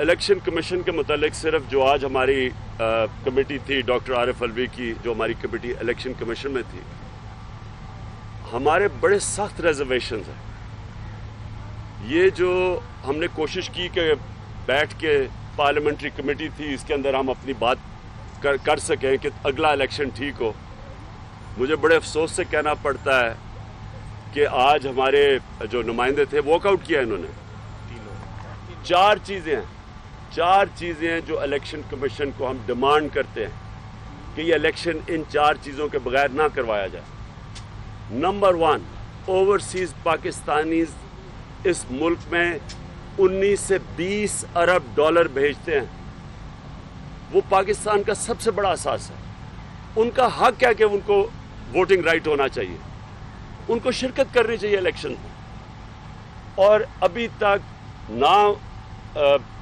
Election commission के मुतालिक सिर्फ जो आज हमारी कमेटी थी डॉक्टर आरिफ अलवी की, जो हमारी कमेटी इलेक्शन कमीशन में थी, हमारे बड़े सख्त रिजर्वेशंस हैं। ये जो हमने कोशिश की कि बैठ के पार्लियामेंट्री कमेटी थी, इसके अंदर हम अपनी बात कर सकें कि अगला इलेक्शन ठीक हो। मुझे बड़े अफसोस से कहना पड़ता है कि आज हमारे जो नुमाइंदे थे वॉकआउट किया इन्होंने। चार चीज़ें हैं जो इलेक्शन कमीशन को हम डिमांड करते हैं कि ये इलेक्शन इन चार चीज़ों के बगैर ना करवाया जाए। नंबर 1, ओवरसीज़ पाकिस्तानीज इस मुल्क में 19 से 20 अरब डॉलर भेजते हैं। वो पाकिस्तान का सबसे बड़ा असास है। उनका हक है कि उनको वोटिंग राइट होना चाहिए, उनको शिरकत करनी चाहिए इलेक्शन में। और अभी तक ना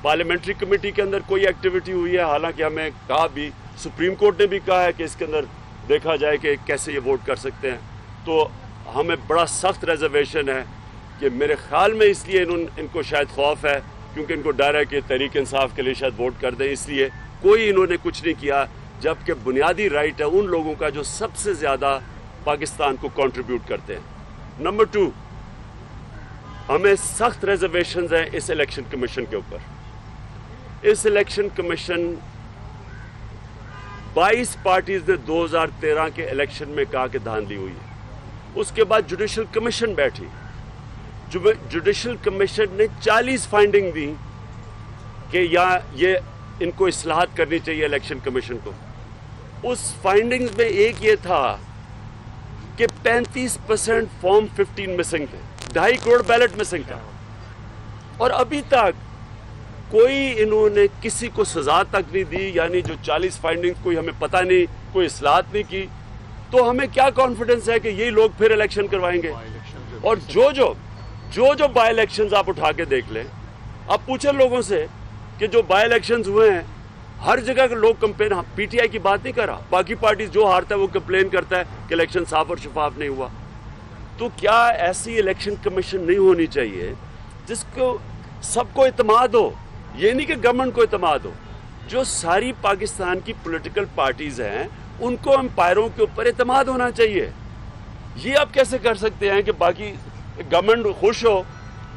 पार्लियामेंट्री कमेटी के अंदर कोई एक्टिविटी हुई है। हालांकि हमें कहा भी, सुप्रीम कोर्ट ने भी कहा है कि इसके अंदर देखा जाए कि कैसे ये वोट कर सकते हैं। तो हमें बड़ा सख्त रिजर्वेशन है कि मेरे ख्याल में इसलिए इनको शायद खौफ है, क्योंकि इनको डर है कि तहरीक इंसाफ के लिए शायद वोट कर दें, इसलिए कोई इन्होंने कुछ नहीं किया। जबकि बुनियादी राइट है उन लोगों का जो सबसे ज़्यादा पाकिस्तान को कंट्रीब्यूट करते हैं। नंबर 2, हमें सख्त रिजर्वेशंस हैं इस इलेक्शन कमीशन के ऊपर। इस इलेक्शन कमीशन 22 पार्टीज ने 2013 के इलेक्शन में कहा कि धांधली हुई है। उसके बाद जुडिशल कमीशन बैठी, जुडिशल कमीशन ने 40 फाइंडिंग दी कि ये इनको इस्लाहत करनी चाहिए इलेक्शन कमीशन को। उस फाइंडिंग्स में एक ये था कि 35% फॉर्म 15 मिसिंग थे, 2.5 करोड़ बैलेट मिसिंग था। और अभी तक कोई इन्होंने किसी को सजा तक नहीं दी, यानी जो 40 फाइंडिंग्स कोई हमें पता नहीं, कोई इस्लाहत नहीं की। तो हमें क्या कॉन्फिडेंस है कि ये लोग फिर इलेक्शन करवाएंगे? और जो बाई इलेक्शंस आप उठा के देख लें, आप पूछें लोगों से कि जो बाई इलेक्शंस हुए हैं हर जगह के लोग कंप्लेन, पीटीआई की बात नहीं कर रहा, बाकी पार्टी जो हारता है वो कंप्लेन करता है कि इलेक्शन साफ और शफाफ नहीं हुआ। तो क्या ऐसी इलेक्शन कमीशन नहीं होनी चाहिए जिसको सबको इत्मीनान हो? ये नहीं कि गवर्नमेंट को इत्मीनान हो, जो सारी पाकिस्तान की पॉलिटिकल पार्टीज हैं उनको एम्पायरों के ऊपर इत्मीनान होना चाहिए। ये आप कैसे कर सकते हैं कि बाकी गवर्नमेंट खुश हो,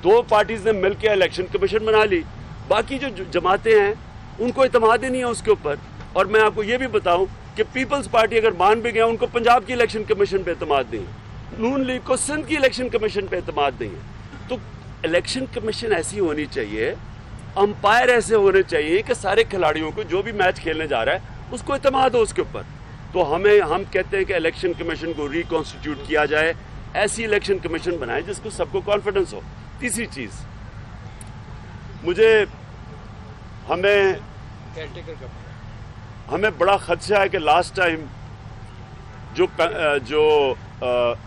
2 पार्टीज ने मिलकर इलेक्शन कमीशन बना ली, बाकी जो जमातें हैं उनको इत्मीनान ही नहीं है उसके ऊपर। और मैं आपको ये भी बताऊं कि पीपल्स पार्टी अगर मान भी गया, उनको पंजाब की इलेक्शन कमीशन पे इत्मीनान नहीं है, नून लीग को सिंध की इलेक्शन कमीशन पे इत्मीनान नहीं है। तो इलेक्शन कमीशन ऐसी होनी चाहिए, अंपायर ऐसे होने चाहिए कि सारे खिलाड़ियों को जो भी मैच खेलने जा रहा है उसको इत्मीनान हो उसके ऊपर। तो हम कहते हैं कि इलेक्शन कमीशन को रिकॉन्स्टिट्यूट किया जाए, ऐसी इलेक्शन कमीशन बनाए जिसको सबको कॉन्फिडेंस हो। तीसरी चीज़, हमें बड़ा खदशा है कि लास्ट टाइम जो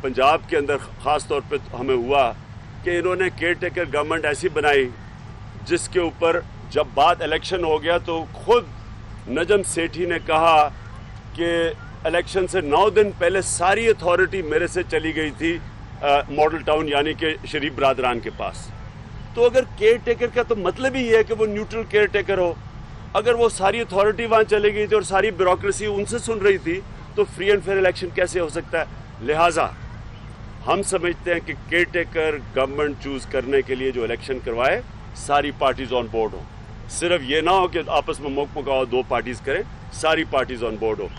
पंजाब के अंदर ख़ास तौर पे हमें हुआ कि इन्होंने केयर टेकर गवर्नमेंट ऐसी बनाई जिसके ऊपर जब बात इलेक्शन हो गया तो खुद नजम सेठी ने कहा कि इलेक्शन से 9 दिन पहले सारी अथॉरिटी मेरे से चली गई थी मॉडल टाउन यानी कि शरीफ बरादरान के पास। तो अगर केयर टेकर का तो मतलब ही है कि वो न्यूट्रल केयर टेकर हो। अगर वो सारी अथॉरिटी वहाँ चली गई थी और सारी ब्यूरोक्रेसी उनसे सुन रही थी तो फ्री एंड फेयर इलेक्शन कैसे हो सकता है? लिहाजा हम समझते हैं कि केयर टेकर गवर्नमेंट चूज़ करने के लिए जो इलेक्शन करवाए सारी पार्टीज ऑन बोर्ड हो। सिर्फ ये ना हो कि आपस में मुकाओ 2 पार्टीज करें, सारी पार्टीज ऑन बोर्ड हो।